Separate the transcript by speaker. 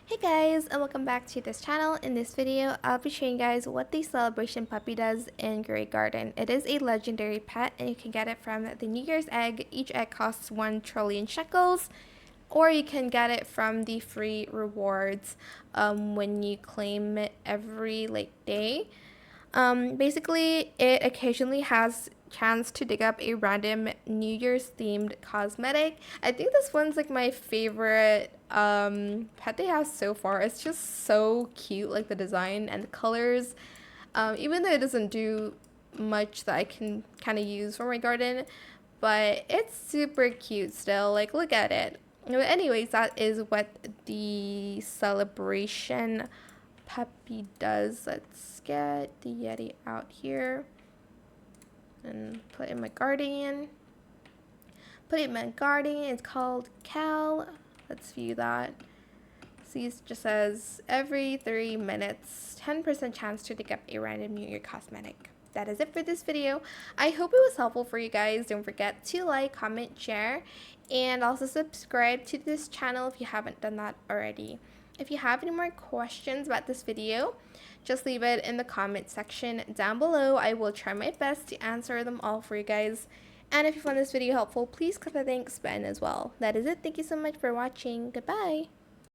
Speaker 1: Hey guys, and welcome back to this channel. In this video, I'll be showing you guys what the celebration puppy does in Great Garden. It is a legendary pet and you can get it from the New Year's egg. Each egg costs 1 trillion shekels, or you can get it from the free rewards when you claim it every day. Basically, it occasionally has chance to dig up a random New Year's themed cosmetic. I think this one's like my favorite pet they have so far. It's just so cute, like the design and the colors. Even though it doesn't do much that I can kind of use for my garden, but it's super cute still. Like, look at it. But anyways, that is what the celebration puppy does. Let's get the Yeti out here and put in my guardian. Put it in my guardian. It's called Cal. Let's view that. See, it just says every 3 minutes, 10% chance to dig up a random New Year cosmetic. That is it for this video. I hope it was helpful for you guys. Don't forget to like, comment, share, and also subscribe to this channel if you haven't done that already. If you have any more questions about this video, just leave it in the comment section down below. I will try my best to answer them all for you guys. And if you found this video helpful, please click the thanks button as well. That is it. Thank you so much for watching. Goodbye.